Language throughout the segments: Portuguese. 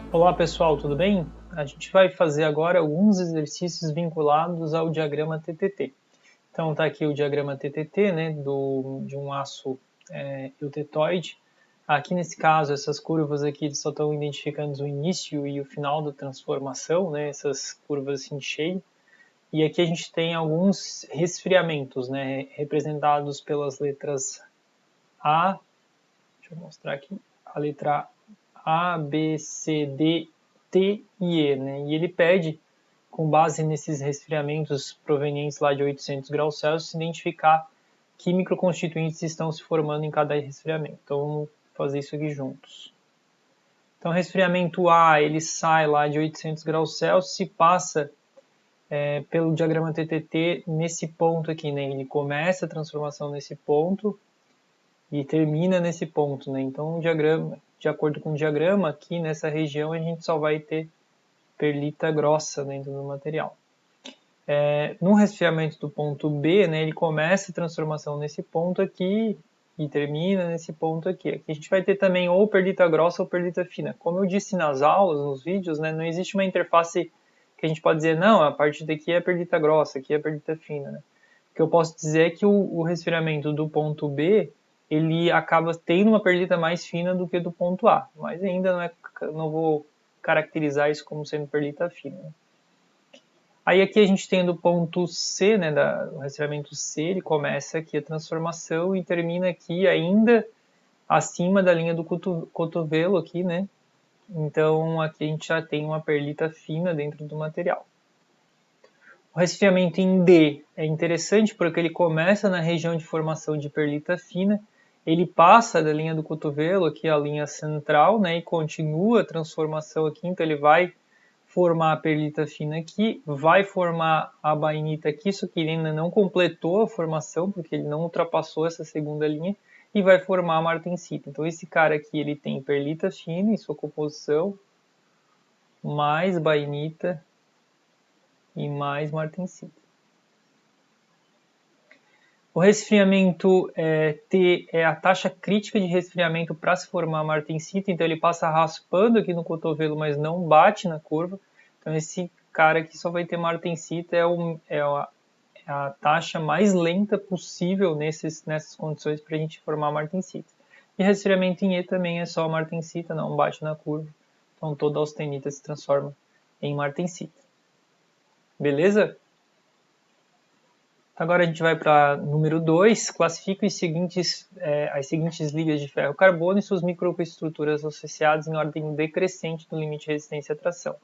Olá pessoal, tudo bem? A gente vai fazer agora alguns exercícios vinculados ao diagrama TTT. Então está aqui o diagrama TTT, né, de um aço eutetoide. Aqui nesse caso, essas curvas aqui só estão identificando o início e o final da transformação, né, essas curvas assim cheias. E aqui a gente tem alguns resfriamentos, né, representados pelas letras A, deixa eu mostrar aqui, a letra A, B, C, D, T e E, né? E ele pede, com base nesses resfriamentos provenientes lá de 800 graus Celsius, identificar que microconstituintes estão se formando em cada resfriamento. Então vamos fazer isso aqui juntos. Então resfriamento A, ele sai lá de 800 graus Celsius e passa pelo diagrama TTT nesse ponto aqui, né? Ele começa a transformação nesse ponto e termina nesse ponto, né? Então o diagrama, de acordo com o diagrama, aqui nessa região a gente só vai ter perlita grossa dentro do material. No resfriamento do ponto B, né, ele começa a transformação nesse ponto aqui e termina nesse ponto aqui. Aqui a gente vai ter também ou perlita grossa ou perlita fina. Como eu disse nas aulas, nos vídeos, né, não existe uma interface que a gente pode dizer, não, a partir daqui é perlita grossa, aqui é perlita fina. Né? O que eu posso dizer é que o resfriamento do ponto B, ele acaba tendo uma perlita mais fina do que do ponto A, mas ainda não vou caracterizar isso como sendo perlita fina. Né? Aí aqui a gente tem do ponto C, né, o resfriamento C, ele começa aqui a transformação e termina aqui ainda acima da linha do cotovelo aqui, né? Então aqui a gente já tem uma perlita fina dentro do material. O resfriamento em D é interessante porque ele começa na região de formação de perlita fina, ele passa da linha do cotovelo, aqui a linha central, né, e continua a transformação aqui, então ele vai formar a perlita fina aqui, vai formar a bainita aqui, só que ele ainda não completou a formação, porque ele não ultrapassou essa segunda linha, e vai formar a martensita. Então esse cara aqui ele tem perlita fina em sua composição, mais bainita e mais martensita. O resfriamento T é a taxa crítica de resfriamento para se formar a martensita, então ele passa raspando aqui no cotovelo, mas não bate na curva. Então esse cara aqui só vai ter martensita, é a taxa mais lenta possível nessas condições para a gente formar a martensita. E resfriamento em E também é só a martensita, não bate na curva. Então toda a austenita se transforma em martensita. Beleza? Agora a gente vai para número 2, classifica as seguintes ligas de ferro-carbono e suas microestruturas associadas em ordem decrescente do limite de resistência à tração.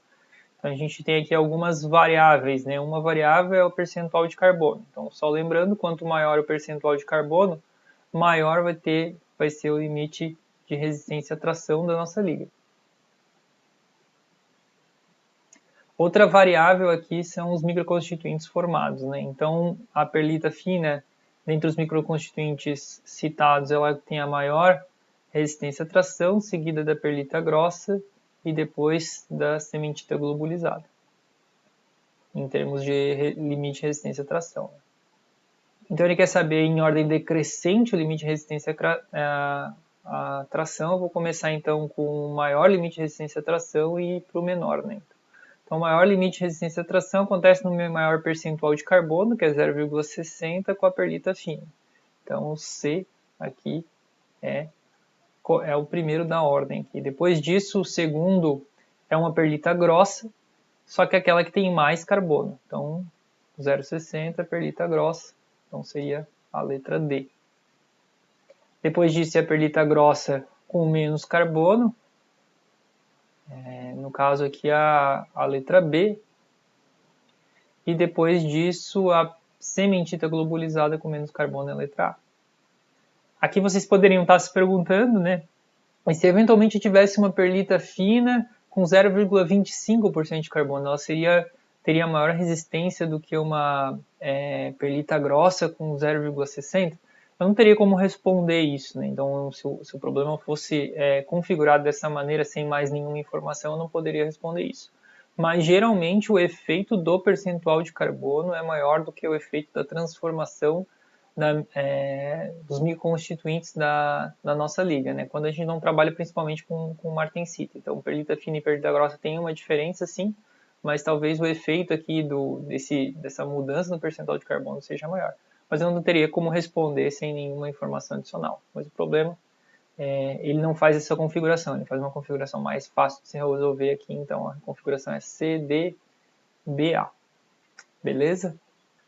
Então a gente tem aqui algumas variáveis, né? Uma variável é o percentual de carbono. Então só lembrando, quanto maior o percentual de carbono, maior vai ser o limite de resistência à tração da nossa liga. Outra variável aqui são os microconstituintes formados, né? Então, a perlita fina, dentre os microconstituintes citados, ela tem a maior resistência à tração, seguida da perlita grossa e depois da cementita globulizada, em termos de limite de resistência à tração. Então, ele quer saber em ordem decrescente o limite de resistência à tração. Eu vou começar, então, com o maior limite de resistência à tração e para o menor, né? Então, o maior limite de resistência à tração acontece no maior percentual de carbono, que é 0,60, com a perlita fina. Então, o C aqui é o primeiro da ordem. Aqui. Depois disso, o segundo é uma perlita grossa, só que aquela que tem mais carbono. Então, 0,60, perlita grossa. Então, seria a letra D. Depois disso, é a perlita grossa com menos carbono. No caso aqui, a letra B. E depois disso, a cementita globulizada com menos carbono é a letra A. Aqui vocês poderiam estar se perguntando, né? Mas se eventualmente tivesse uma perlita fina com 0,25% de carbono, ela teria maior resistência do que uma perlita grossa com 0,60%? Eu não teria como responder isso, né? Então, se o problema fosse configurado dessa maneira, sem mais nenhuma informação, eu não poderia responder isso. Mas geralmente o efeito do percentual de carbono é maior do que o efeito da transformação dos microconstituintes da nossa liga, né? Quando a gente não trabalha principalmente com martensita. Então, perlita fina e perlita grossa tem uma diferença, sim, mas talvez o efeito aqui dessa mudança no percentual de carbono seja maior. Mas eu não teria como responder sem nenhuma informação adicional. Mas o problema ele não faz essa configuração, ele faz uma configuração mais fácil de se resolver aqui, então a configuração é CDBA. Beleza?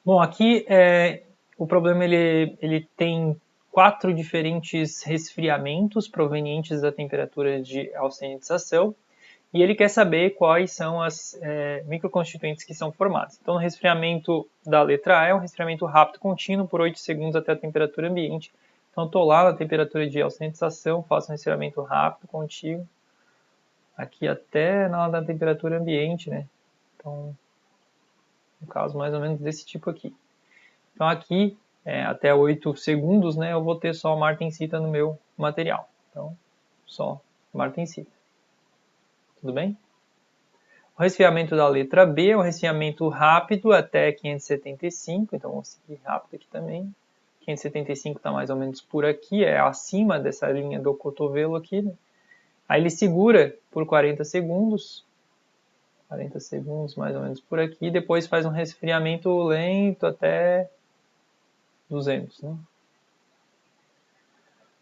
Bom, aqui o problema ele tem 4 diferentes resfriamentos provenientes da temperatura de austenitização e ele quer saber quais são as microconstituintes que são formadas. Então, o resfriamento da letra A é um resfriamento rápido contínuo por 8 segundos até a temperatura ambiente. Então, estou lá na temperatura de austenitização, faço um resfriamento rápido contínuo, aqui até na temperatura ambiente, né? Então, no caso, mais ou menos desse tipo aqui. Então aqui, até 8 segundos, né, eu vou ter só martensita no meu material. Então, só martensita. Tudo bem? O resfriamento da letra B é um resfriamento rápido até 575, então vamos seguir rápido aqui também. 575 está mais ou menos por aqui, é acima dessa linha do cotovelo aqui, né? Aí ele segura por 40 segundos mais ou menos por aqui, depois faz um resfriamento lento até 200, né?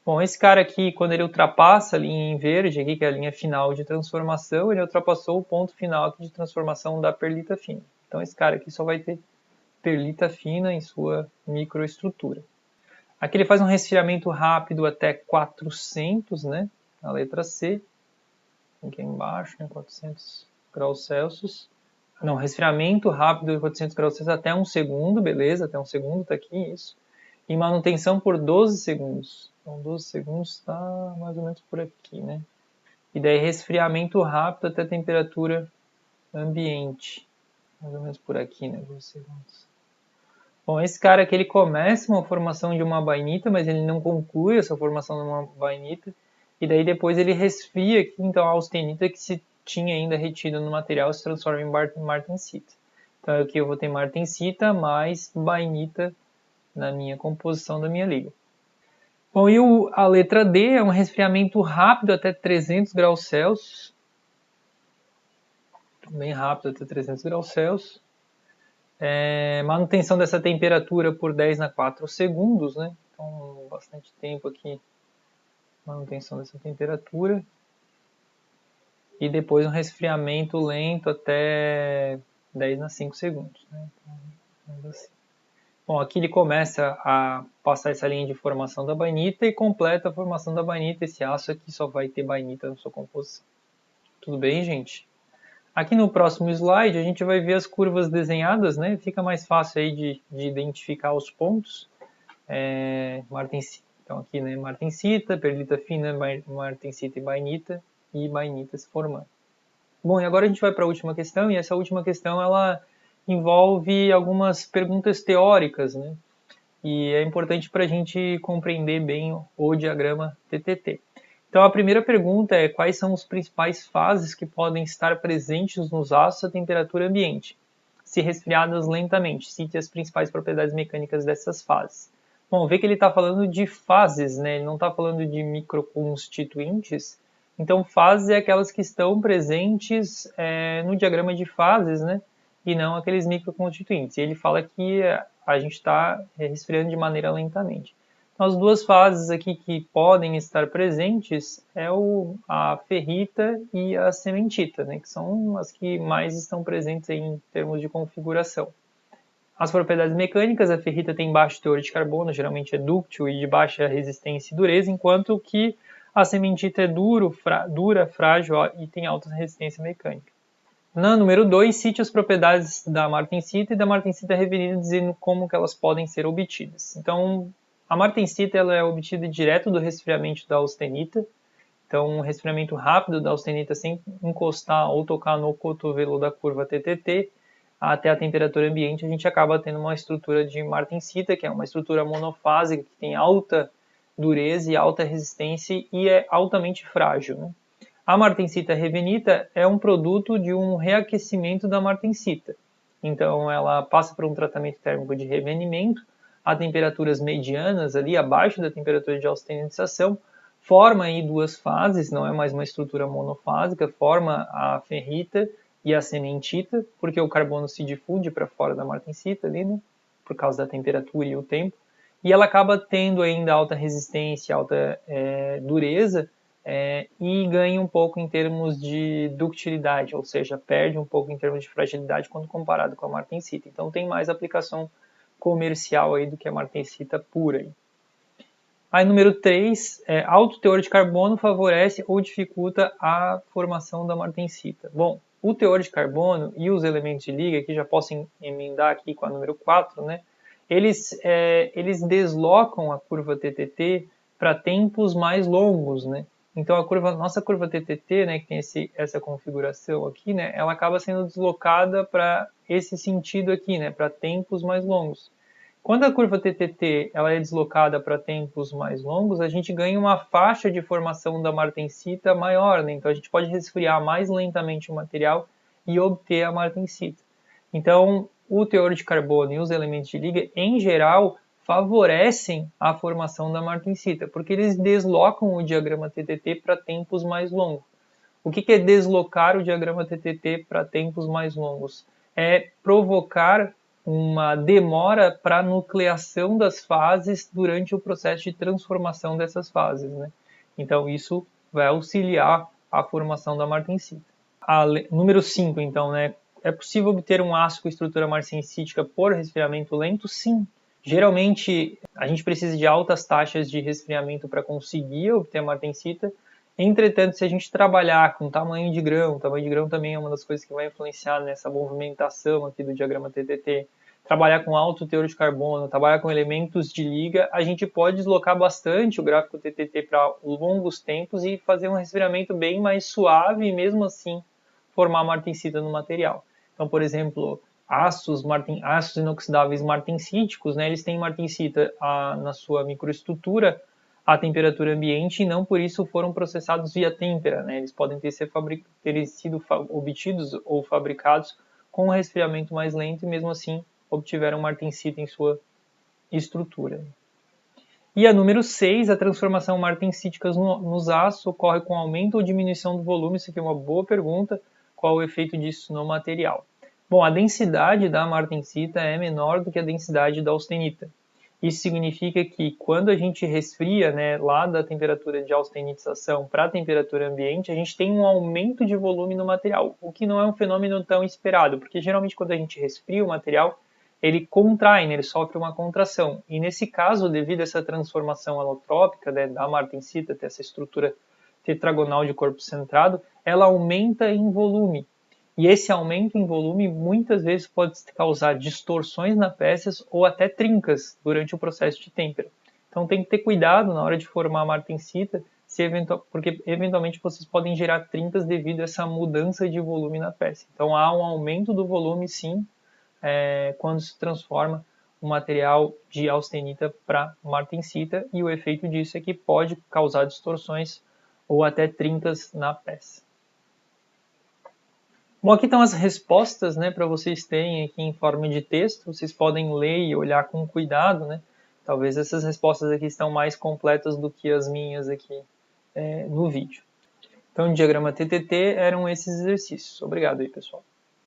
Bom, esse cara aqui, quando ele ultrapassa a linha em verde, aqui, que é a linha final de transformação, ele ultrapassou o ponto final aqui de transformação da perlita fina. Então esse cara aqui só vai ter perlita fina em sua microestrutura. Aqui ele faz um resfriamento rápido até 400, né? A letra C, aqui embaixo, né? 400 graus Celsius. Não, resfriamento rápido de 400 graus Celsius até 1 segundo, beleza, até 1 segundo tá aqui, isso. E manutenção por 12 segundos. Então, 12 segundos está mais ou menos por aqui, né? E daí resfriamento rápido até temperatura ambiente. Mais ou menos por aqui, né? 12 segundos. Bom, esse cara aqui, ele começa uma formação de uma bainita, mas ele não conclui essa formação de uma bainita. E daí depois ele resfria aqui, então a austenita que se tinha ainda retido no material se transforma em martensita. Então aqui eu vou ter martensita mais bainita na minha composição da minha liga. Bom, e a letra D é um resfriamento rápido até 300 graus Celsius. Bem rápido até 300 graus Celsius. Manutenção dessa temperatura por 10⁴ segundos, né? Então, bastante tempo aqui. Manutenção dessa temperatura. E depois um resfriamento lento até 10⁵ segundos, né? Então, assim. Bom, aqui ele começa a passar essa linha de formação da bainita e completa a formação da bainita. Esse aço aqui só vai ter bainita na sua composição. Tudo bem, gente? Aqui no próximo slide a gente vai ver as curvas desenhadas, né? Fica mais fácil aí de identificar os pontos. Martensita. Então aqui, né, martensita, perlita fina, martensita e bainita se formando. Bom, e agora a gente vai para a última questão, e essa última questão ela envolve algumas perguntas teóricas, né? E é importante para a gente compreender bem o diagrama TTT. Então a primeira pergunta é quais são as principais fases que podem estar presentes nos aços a temperatura ambiente, se resfriadas lentamente. Cite as principais propriedades mecânicas dessas fases. Bom, vê que ele está falando de fases, né? Ele não está falando de microconstituintes. Então fases é aquelas que estão presentes no diagrama de fases, né? E não aqueles microconstituintes. E ele fala que a gente está resfriando de maneira lentamente. Então, as duas fases aqui que podem estar presentes é a ferrita e a cementita, né, que são as que mais estão presentes em termos de configuração. As propriedades mecânicas, a ferrita tem baixo teor de carbono, geralmente é dúctil e de baixa resistência e dureza, enquanto que a cementita é dura, frágil e tem alta resistência mecânica. Na número 2, cite as propriedades da martensita e da martensita reverida, dizendo como que elas podem ser obtidas. Então, a martensita ela é obtida direto do resfriamento da austenita. Então, um resfriamento rápido da austenita sem encostar ou tocar no cotovelo da curva TTT até a temperatura ambiente, a gente acaba tendo uma estrutura de martensita, que é uma estrutura monofásica, que tem alta dureza e alta resistência e é altamente frágil, né? A martensita revenita é um produto de um reaquecimento da martensita. Então, ela passa por um tratamento térmico de revenimento a temperaturas medianas, ali abaixo da temperatura de austenitização, forma aí duas fases, não é mais uma estrutura monofásica, forma a ferrita e a cementita, porque o carbono se difunde para fora da martensita ali, né, por causa da temperatura e o tempo, e ela acaba tendo ainda alta resistência, alta dureza, e ganha um pouco em termos de ductilidade, ou seja, perde um pouco em termos de fragilidade quando comparado com a martensita. Então tem mais aplicação comercial aí do que a martensita pura. Aí, número 3, alto teor de carbono favorece ou dificulta a formação da martensita. Bom, o teor de carbono e os elementos de liga, que já posso emendar aqui com a número 4, né, eles deslocam a curva TTT para tempos mais longos, né? Então, nossa curva TTT, né, que tem essa configuração aqui, né, ela acaba sendo deslocada para esse sentido aqui, né, para tempos mais longos. Quando a curva TTT ela é deslocada para tempos mais longos, a gente ganha uma faixa de formação da martensita maior, né? Então a gente pode resfriar mais lentamente o material e obter a martensita. Então, o teor de carbono e os elementos de liga, em geral, favorecem a formação da martensita, porque eles deslocam o diagrama TTT para tempos mais longos. O que é deslocar o diagrama TTT para tempos mais longos? É provocar uma demora para a nucleação das fases durante o processo de transformação dessas fases, né? Então, isso vai auxiliar a formação da martensita. Número 5, então, né? É possível obter um aço com estrutura martensítica por resfriamento lento? Sim. Geralmente, a gente precisa de altas taxas de resfriamento para conseguir obter a martensita. Entretanto, se a gente trabalhar com tamanho de grão também é uma das coisas que vai influenciar nessa movimentação aqui do diagrama TTT, trabalhar com alto teor de carbono, trabalhar com elementos de liga, a gente pode deslocar bastante o gráfico TTT para longos tempos e fazer um resfriamento bem mais suave e mesmo assim formar martensita no material. Então, por exemplo, aços inoxidáveis martensíticos, né, eles têm martensita na sua microestrutura a temperatura ambiente e não por isso foram processados via têmpera, né? Eles podem ter sido obtidos ou fabricados com um resfriamento mais lento e mesmo assim obtiveram martensita em sua estrutura. E a número 6, a transformação martensítica nos aços ocorre com aumento ou diminuição do volume. Isso aqui é uma boa pergunta. Qual o efeito disso no material? Bom, a densidade da martensita é menor do que a densidade da austenita. Isso significa que quando a gente resfria, né, lá da temperatura de austenitização para a temperatura ambiente, a gente tem um aumento de volume no material, o que não é um fenômeno tão esperado, porque geralmente quando a gente resfria o material, ele contrai, né, ele sofre uma contração. E nesse caso, devido a essa transformação alotrópica, né, da martensita, essa estrutura tetragonal de corpo centrado, ela aumenta em volume. E esse aumento em volume muitas vezes pode causar distorções na peças ou até trincas durante o processo de têmpera. Então tem que ter cuidado na hora de formar a martensita, porque eventualmente vocês podem gerar trincas devido a essa mudança de volume na peça. Então há um aumento do volume sim, quando se transforma o material de austenita para martensita, e o efeito disso é que pode causar distorções ou até trincas na peça. Bom, aqui estão as respostas, né, para vocês terem aqui em forma de texto. Vocês podem ler e olhar com cuidado, né? Talvez essas respostas aqui estão mais completas do que as minhas aqui no vídeo. Então, o diagrama TTT eram esses exercícios. Obrigado aí, pessoal.